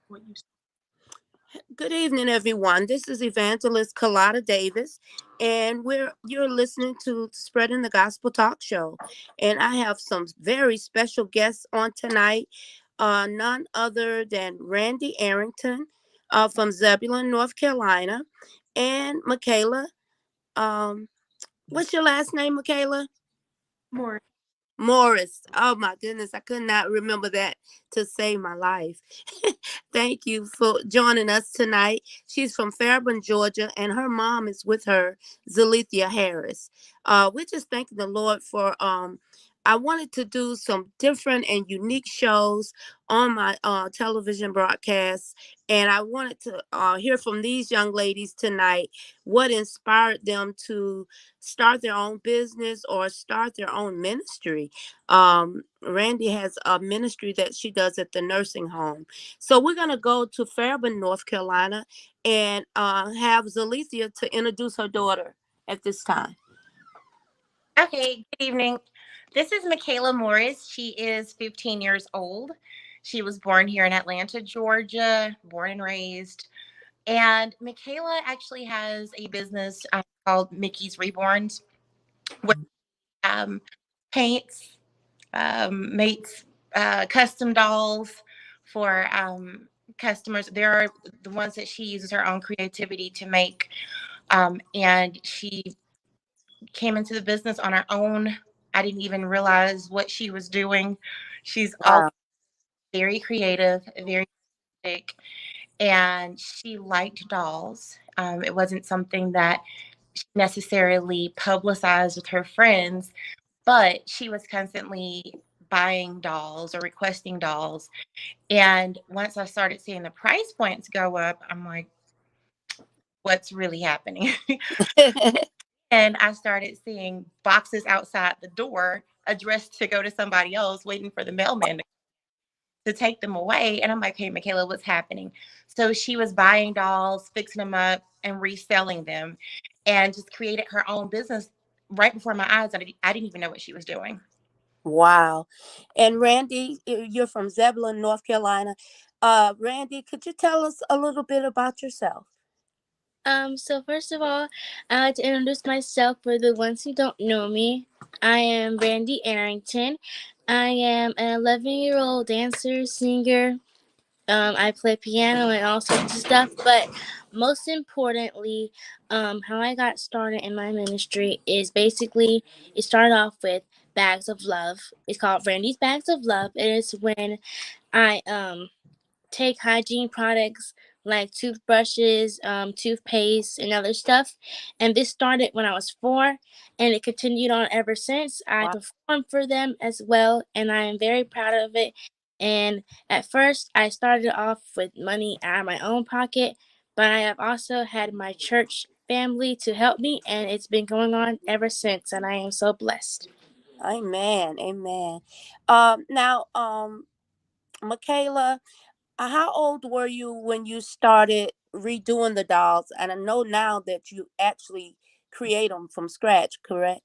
What you Good evening, everyone. This is Evangelist Kalata Davis, and you're listening to Spreading the Gospel Talk Show. And I have some very special guests on tonight, none other than Randy Arrington from Zebulon, North Carolina, and Michaela. Um, what's your last name, Michaela? more. Morris. Oh my goodness, I could not remember that to save my life. Thank you for joining us tonight. She's from Fairburn, Georgia, and her mom is with her, Zalethia Harris. We're just thanking the Lord for I wanted to do some different and unique shows on my television broadcasts, and I wanted to hear from these young ladies tonight what inspired them to start their own business or start their own ministry. Randy has a ministry that she does at the nursing home. So we're going to go to Fairburn, North Carolina, and have Zalethia to introduce her daughter at this time. Okay, good evening. This is Michaela Morris. She is 15 years old. She was born here in Atlanta, Georgia, born and raised. And Michaela actually has a business called Mickey's Reborns, where um, paints, makes custom dolls for customers. There are the ones that she uses her own creativity to make. And she came into the business on her own. I didn't even realize what she was doing. She's all Wow. very creative, very artistic, and she liked dolls. It wasn't something that she necessarily publicized with her friends, but she was constantly buying dolls or requesting dolls. And once I started seeing the price points go up, I'm like, what's really happening? And I started seeing boxes outside the door addressed to go to somebody else, waiting for the mailman to take them away. And I'm like, hey, Michaela, what's happening? So she was buying dolls, fixing them up, and reselling them, and just created her own business right before my eyes. I didn't even know what she was doing. Wow. And Randy, you're from Zebulon, North Carolina. Randy, could you tell us a little bit about yourself? So first of all, I'd like to introduce myself for the ones who don't know me. I am Randy Arrington. I am an 11-year-old dancer, singer. I play piano and all sorts of stuff, but most importantly, how I got started in my ministry is basically it started off with Bags of Love. It's called Randy's Bags of Love. It is when I take hygiene products like toothbrushes, toothpaste, and other stuff. And this started when I was 4, and it continued on ever since. I Wow. performed for them as well, and I am very proud of it. And at first, I started off with money out of my own pocket, but I have also had my church family to help me, and it's been going on ever since, and I am so blessed. Amen. Amen. Now, Michaela, how old were you when you started redoing the dolls? And I know now that you actually create them from scratch, correct?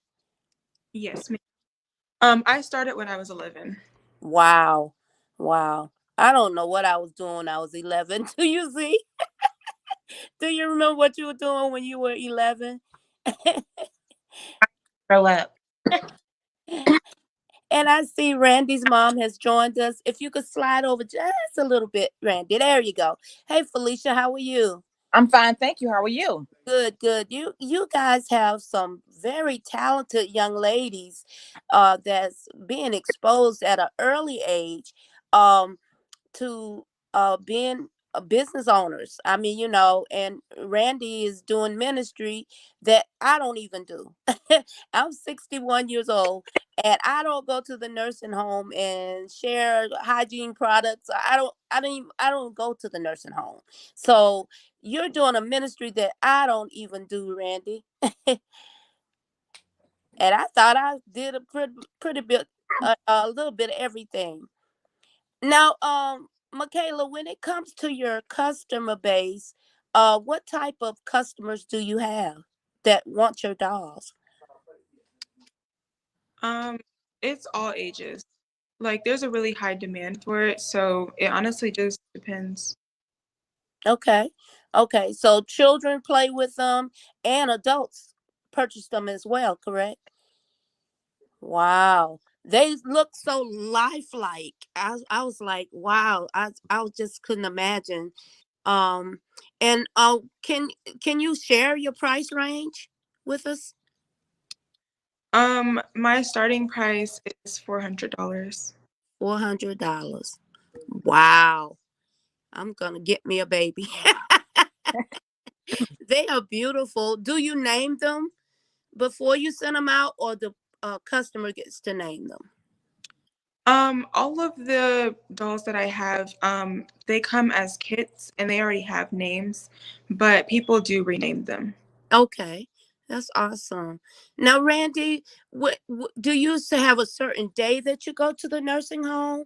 Yes, ma'am. I started when I was 11. Wow. Wow. I don't know what I was doing when I was 11. Do you see? Do you remember what you were doing when you were 11? Grow up. And I see Randy's mom has joined us. If you could slide over just a little bit, Randy. There you go. Hey, Felicia, how are you? I'm fine, thank you. How are you? Good, good. You guys have some very talented young ladies that's being exposed at an early age um to being business owners. I mean, and Randy is doing ministry that I don't even do. I'm 61 years old and I don't go to the nursing home and share hygiene products. I don't go to the nursing home. So you're doing a ministry that I don't even do, Randy. And I thought I did a pretty bit, a little bit of everything. Now, Michaela, when it comes to your customer base, what type of customers do you have that want your dolls? Um, it's all ages. Like there's a really high demand for it, so it honestly just depends. Okay. Okay. So children play with them and adults purchase them as well, correct? Wow. They look so lifelike. I was like, wow. I just couldn't imagine. Um and can you share your price range with us? My starting price is $400. $400. Wow. I'm gonna get me a baby. They are beautiful. Do you name them before you send them out, or the customer gets to name them? All of the dolls that I have, they come as kits and they already have names, but people do rename them. Okay, that's awesome. Now, Randy, what do you used to have a certain day that you go to the nursing home,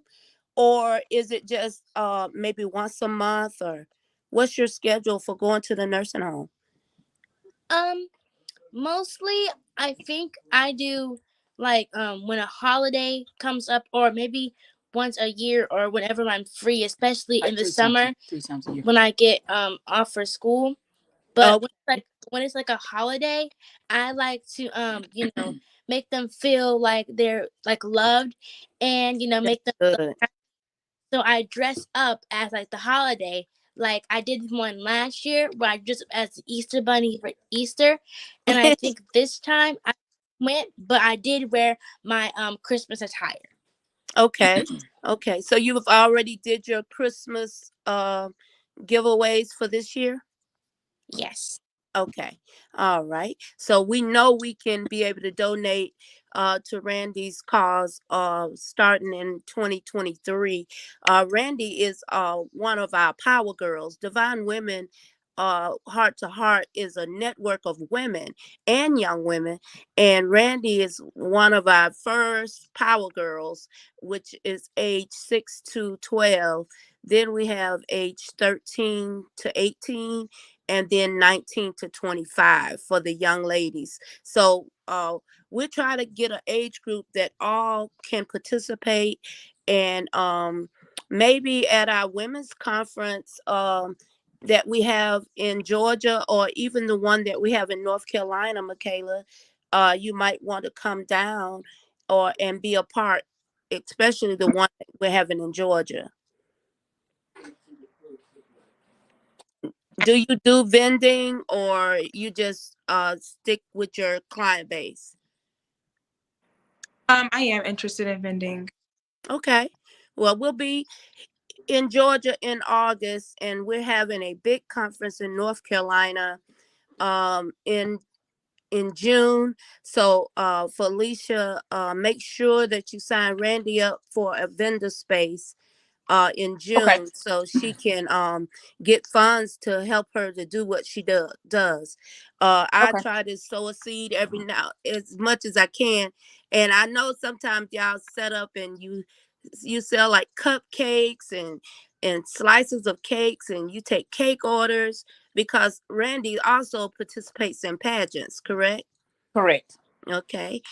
or is it just maybe once a month, or what's your schedule for going to the nursing home? Um, Mostly, I think I do like when a holiday comes up, or maybe once a year, or whenever I'm free, especially in the summer 3 times a year. when I get off for school. But Okay, when it's like a holiday, I like to make them feel like they're like loved, and that's make them feel good. happy. So I dress up as like the holiday. Like I did one last year where I dressed up as the Easter bunny for Easter, and I think this time I went, but I did wear my Christmas attire. Okay, okay. So you've already did your Christmas giveaways for this year? Yes. Okay. All right. So we know we can be able to donate to Randy's cause starting in 2023. Randy is one of our power girls. Divine Women Heart to Heart is a network of women and young women. And Randy is one of our first power girls, which is age 6 to 12. Then we have age 13 to 18, and then 19 to 25 for the young ladies. So we try to get an age group that all can participate, and maybe at our women's conference that we have in Georgia, or even the one that we have in North Carolina, Michaela, you might want to come down or and be a part, especially the one that we're having in Georgia. Do you do vending, or you just stick with your client base? I am interested in vending. Okay. Well, we'll be in Georgia in August, and we're having a big conference in North Carolina in June. So Felicia, make sure that you sign Randy up for a vendor space in Okay. June, so she can get funds to help her to do what she does. I Okay. try to sow a seed every now as much as I can, and I know sometimes y'all set up and you sell like cupcakes and slices of cakes, and you take cake orders, because Randy also participates in pageants, correct? Correct. Okay.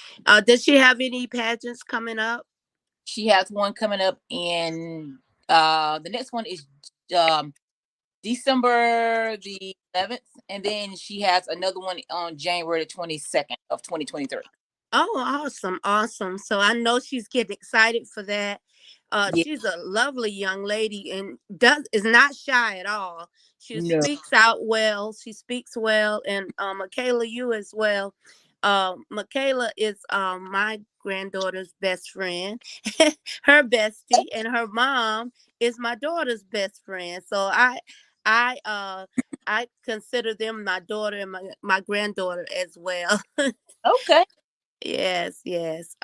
Does she have any pageants coming up? She has one coming up in the next one is um December the 11th, and then she has another one on January the 22nd of 2023. Oh, awesome, awesome. So I know she's getting excited for that. Yeah. She's a lovely young lady and does is not shy at all. She No. speaks out well. She speaks well, and Michaela, you as well. Michaela is my granddaughter's best friend, her bestie, and her mom is my daughter's best friend. So I I consider them my daughter and my granddaughter as well. Okay. Yes, yes.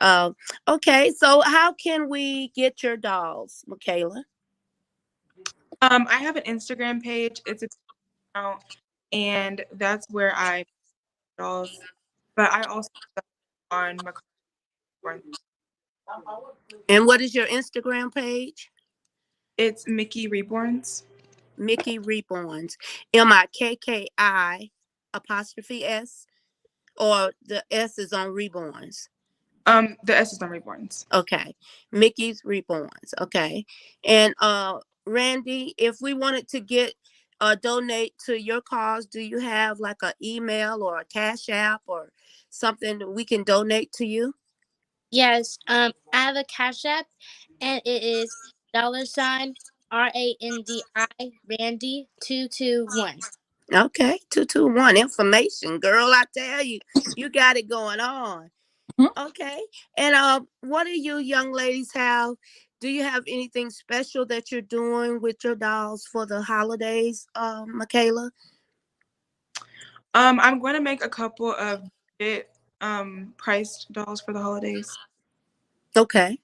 Okay, so how can we get your dolls, Michaela? I have an Instagram page. It's a account, and that's where I dolls. But I also sell on McCarthy. And what is your Instagram page? It's Mickey Reborns. Mickey Reborns. MIKKI apostrophe S, or the S is on Reborns? The S is on Reborns. Okay. Mickey's Reborns. Okay. And Randy, if we wanted to get donate to your cause, do you have like an email or a cash app or something that we can donate to you? Yes, I have a Cash App, and it is $ Randy 221. Okay, 221 information, girl. I tell you, you got it going on. Mhm. Okay. And what do you young ladies have? Do you have anything special that you're doing with your dolls for the holidays, Michaela? I'm going to make a couple of budget priced dolls for the holidays. Okay.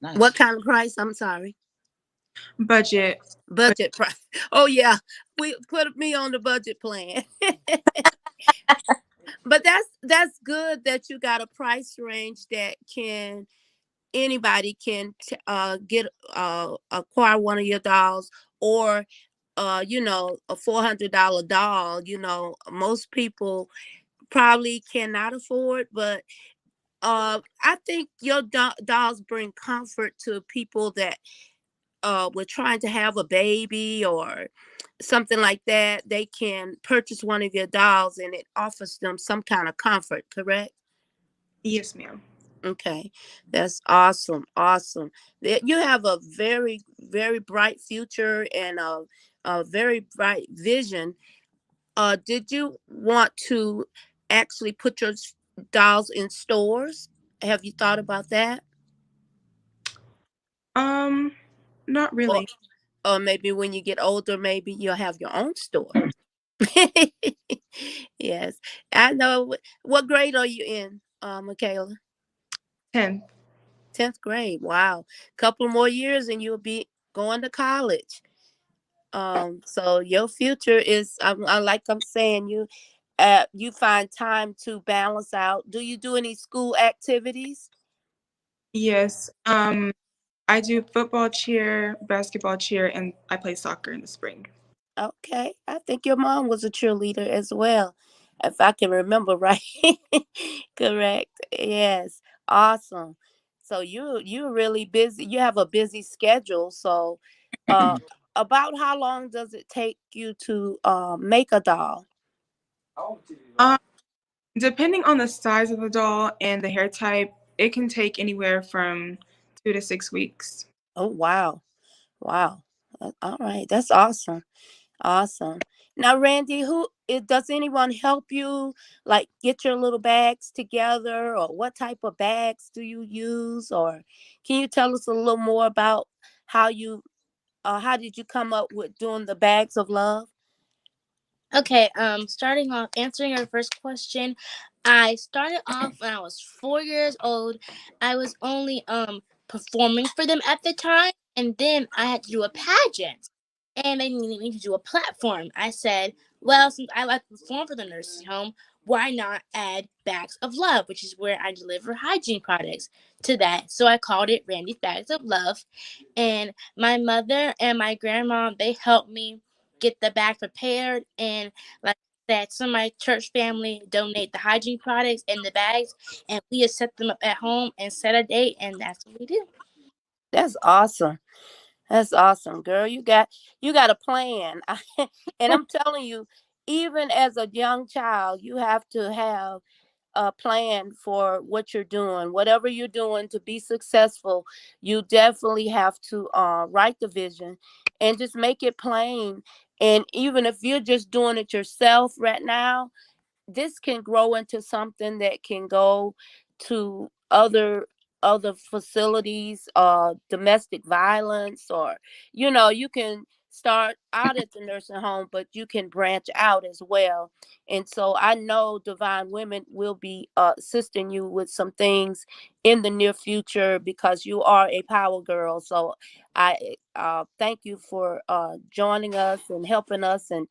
Nice. What kind of price? I'm sorry. Budget. Budget price. Oh yeah, we put me on the budget plan. But that's good that you got a price range that can anybody can get acquire one of your dolls, or a $400 doll. Most people probably cannot afford, but I think your dolls bring comfort to people that were trying to have a baby or something like that. They can purchase one of your dolls and it offers them some kind of comfort, correct? Yes, ma'am. Okay, that's awesome. Awesome. You have a very, very bright future and a very bright vision. Did you want to actually put your dolls in stores? Have you thought about that? Not Or really. or maybe when you get older, maybe you'll have your own store. Yes, I know. What grade are you in, Michaela? 10th. 10th grade. Wow. Couple more years and you'll be going to college. So your future is, like I'm saying, you find time to balance out. Do you do any school activities? Yes. I do football, cheer, basketball, cheer, and I play soccer in the spring. Okay. I think your mom was a cheerleader as well, if I can remember right. Correct. Yes. Awesome. So you're really busy. You have a busy schedule. So uh about how long does it take you to make a doll? Um, Depending on the size of the doll and the hair type, it can take anywhere from 2 to 6 weeks. Oh wow. Wow. All right. That's awesome. Awesome. Now, Randy, does anyone help you like get your little bags together, or what type of bags do you use, or can you tell us a little more about how how did you come up with doing the bags of love? Okay, starting off answering your first question, I started off when I was 4 years old. I was only performing for them at the time, and then I had to do a pageant, and they needed me to do a platform. I said, well, since I like to perform for the nursing home, why not add Bags of Love, which is where I deliver hygiene products to that. So I called it Randy's Bags of Love, and my mother and my grandma, they helped me get the bag prepared, and like that, some of my church family donate the hygiene products and the bags, and we just set them up at home and set a date, and that's what we do. That's awesome. That's awesome, girl. You got a plan. And I'm telling you, even as a young child, you have to have a plan for what you're doing. Whatever you're doing to be successful, you definitely have to write the vision and just make it plain. And even if you're just doing it yourself right now, this can grow into something that can go to other facilities, domestic violence, or you can start out at the nursing home, but you can branch out as well. And so I know Divine Women will be assisting you with some things in the near future because you are a power girl. So I thank you for joining us and helping us, and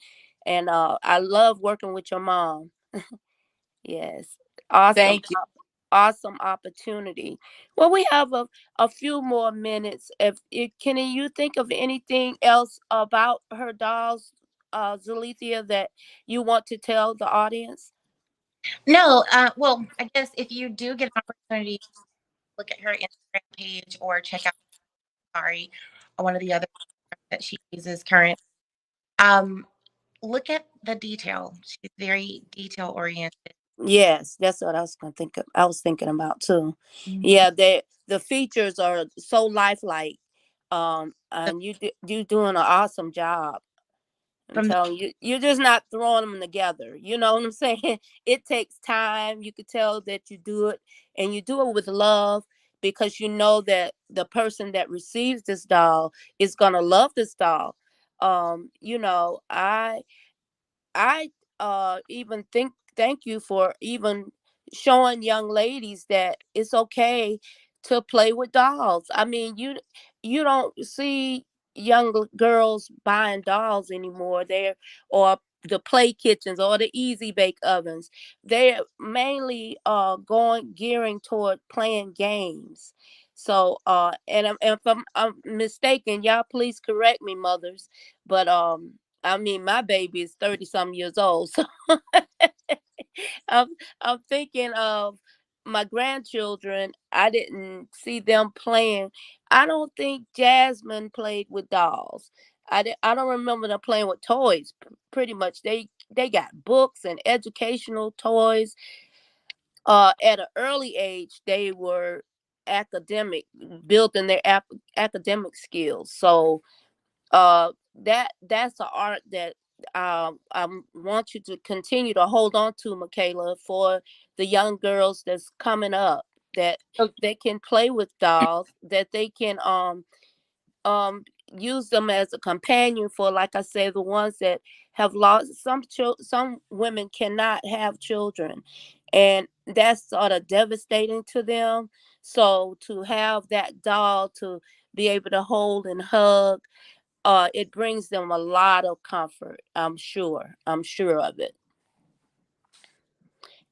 I love working with your mom. Yes. Awesome. Thank you. Awesome opportunity. Well, we have a few more minutes. If can you think of anything else about her dolls, Zalethia, that you want to tell the audience? No, well, I guess if you do get an opportunity to look at her Instagram page or check out Sorry, one of the other that she uses current, um, look at the detail. She's very detail oriented. Yes, that's what I was gonna think of. I was thinking about too. Mhm. Yeah, the features are so lifelike. And you doing an awesome job. I'm From the, telling you, you're just not throwing them together. You know what I'm saying? It takes time. You could tell that you do it, and you do it with love because you know that the person that receives this doll is gonna love this doll. You know, I even thank you for even showing young ladies that it's okay to play with dolls. I mean, you don't see young girls buying dolls anymore. They're or the play kitchens or the easy bake ovens. They're mainly going gearing toward playing games. So and if I'm mistaken, y'all please correct me, mothers. But I mean, my baby is 30 some years old. So I'm, I'm thinking of my grandchildren. I didn't see them playing. I don't think Jasmine played with dolls. I don't remember them playing with toys. Pretty much, they got books and educational toys. At an early age, they were academic, building their academic skills. So that's an art that I want you to continue to hold on to, Michaela, for the young girls that's coming up, that Oh, they can play with dolls, that they can um use them as a companion for, like I say, the ones that have lost some women cannot have children, and that's sort of devastating to them. So to have that doll to be able to hold and hug, it brings them a lot of comfort. I'm sure of it.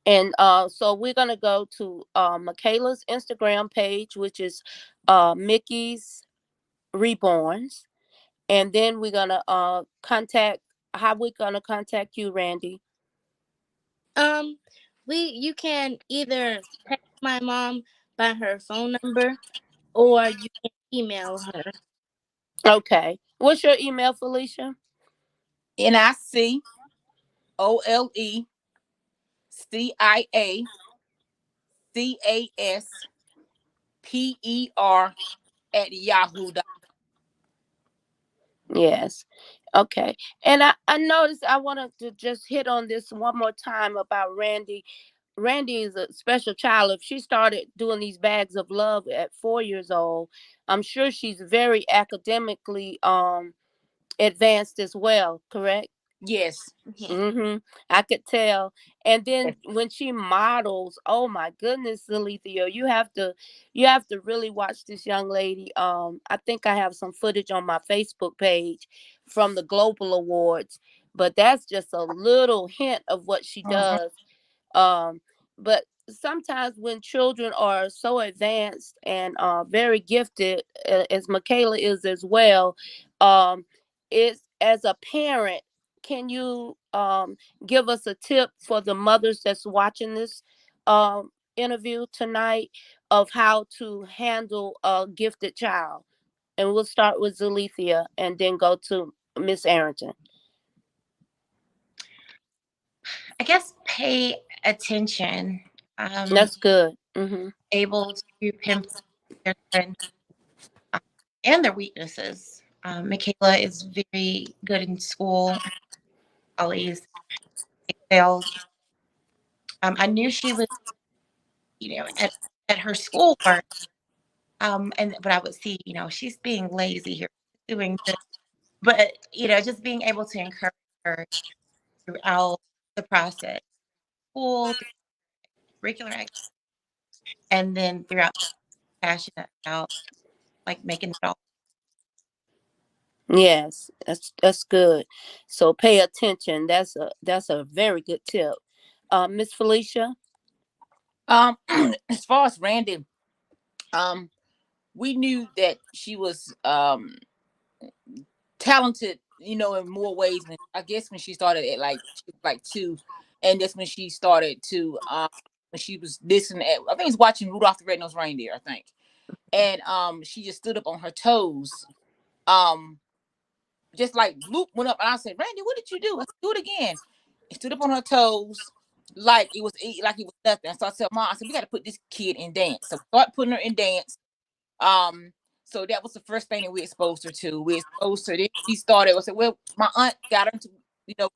And so we're gonna go to Michaela's Instagram page, which is Mickey's Reborns, and then we're gonna contact. How we gonna contact you, Randy? Um, you can either text my mom by her phone number, or you can email her. Okay. What's your email, Felicia? NICOLECASPER Yes. Okay. And I noticed I wanted to just hit on this one more time about Randy. Randy is a special child. If she started doing these bags of love at 4 years old, I'm sure she's very academically advanced as well, correct? Yes. Yeah. Mm-hmm. I could tell. And then when she models, oh my goodness, Alethea, you have to really watch this young lady. I think I have some footage on my Facebook page from the Global Awards, but that's just a little hint of what she Mhm. does. Um but sometimes when children are so advanced and very gifted, as Michaela is as well, um is as a parent, can you give us a tip for the mothers that's watching this interview tonight of how to handle a gifted child? And we'll start with Zalethea and then go to Miss Arrington. I guess pay attention. That's good. Mm-hmm. Able to pinpoint their strengths, um, and their weaknesses. Michaela is very good in school, always excels. I knew she was, at her schoolwork. And but I would see, she's being lazy here, doing this, but just being able to encourage her throughout the process, school, through curricular activities, and then throughout, passionate about like making it all. Yes, that's good. So pay attention. That's a very good tip. Miss Felicia. Um, as far as Randy, um, we knew that she was talented, in more ways. When I guess when she started at like she was like 2, And that's when she started to when she was listening at, I think it's watching Rudolph the Red-Nosed Reindeer, I think. And she just stood up on her toes. Just like Luke went up and I said, Randy, what did you do? I said, do it again. She stood up on her toes like it was nothing. So I said, Mom, I said, we got to put this kid in dance. So start putting her in dance. So that was the first thing that we exposed her to. We exposed her. Then she started. I said, well, my aunt got her into,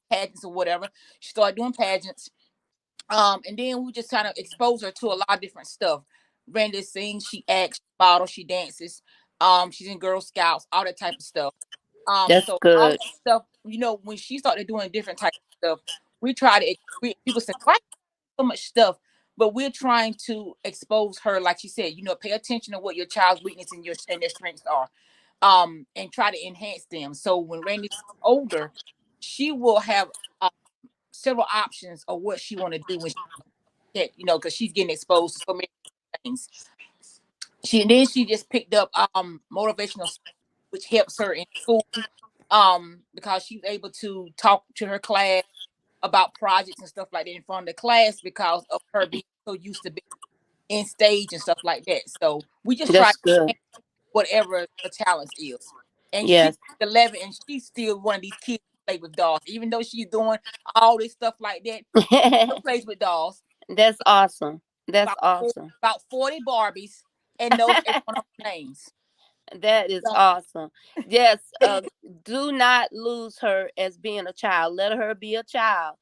pageants or whatever. She started doing pageants. And then we just kind of exposed her to a lot of different stuff. Randy sings, she acts, she models, she dances. She's in Girl Scouts, all that type of stuff. That's So all good. that stuff, when she started doing different type of stuff, we try to. People say, why so much stuff? But we're trying to expose her, like she said, pay attention to what your child's weakness and their strengths are, and try to enhance them. So when Randy's older, she will have several options of what she want to do when she, because she's getting exposed to so many things. She just picked up motivational, which helps her in school, because she was able to talk to her class about projects and stuff like that in front of the class because of her being so used to being in stage and stuff like that. So we just try That's good. whatever her talents is. And she's Yes. 11 and she's still one of these kids who play with dolls, even though she's doing all this stuff like that. She plays with dolls. That's awesome. That's About awesome. about 40 Barbies and knows every one of their names. That is So, awesome. Yes, do not lose her as being a child. Let her be a child.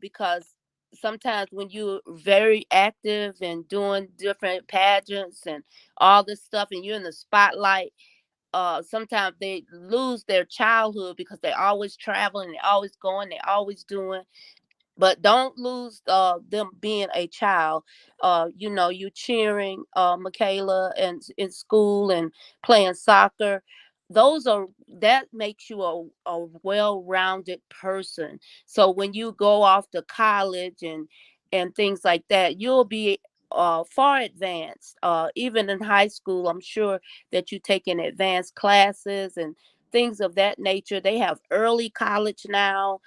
Because sometimes when you're very active and doing different pageants and all this stuff and you're in the spotlight, sometimes they lose their childhood because they always traveling, they always going, they always doing. But don't lose them being a child. You cheering Michaela and in school and playing soccer. That makes you a well-rounded person. So when you go off to college and things like that, you'll be far advanced. Even in high school, I'm sure that you're taking advanced classes and things of that nature. They have early college now.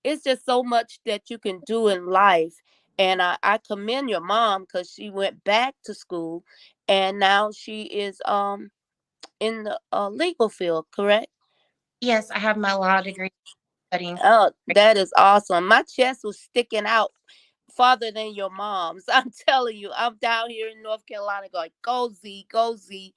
It's just so much that you can do in life. And I commend your mom because she went back to school and now she is in the legal field, correct? Yes, I have my law degree studying. Oh, that is awesome. My chest was sticking out farther than your mom's. I'm telling you, I'm down here in North Carolina going, go Z, go Z.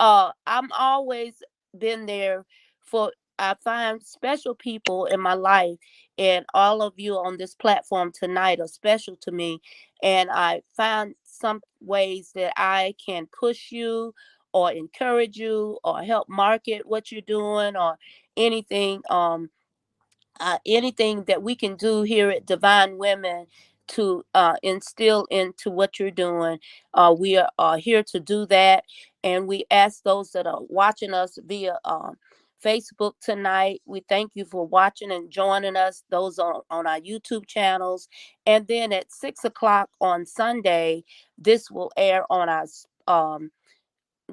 I'm always been there for, I find special people in my life, and all of you on this platform tonight are special to me. And I find some ways that I can push you or encourage you or help market what you're doing or anything. Anything that we can do here at Divine Women to instill into what you're doing. We are here to do that. And we ask those that are watching us via Facebook tonight, we thank you for watching and joining us, those on our YouTube channels. And then at 6 o'clock on Sunday, this will air on our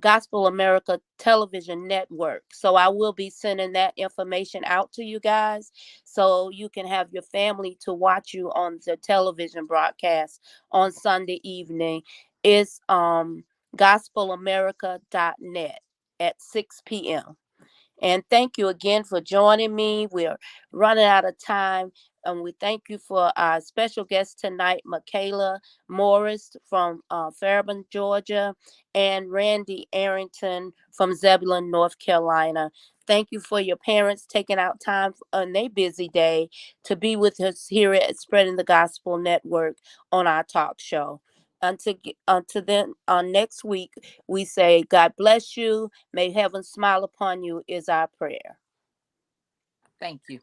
Gospel America television network. So I will be sending that information out to you guys so you can have your family to watch you on the television broadcast on Sunday evening. It's gospelamerica.net at 6 p.m. And thank you again for joining me. We're running out of time. And we thank you for our special guest tonight, Michaela Morris from Fairburn, Georgia, and Randy Arrington from Zebulon, North Carolina. Thank you for your parents taking out time on their busy day to be with us here at Spreading the Gospel Network on our talk show. Until then, next week, we say, God bless you. May heaven smile upon you is our prayer. thank you.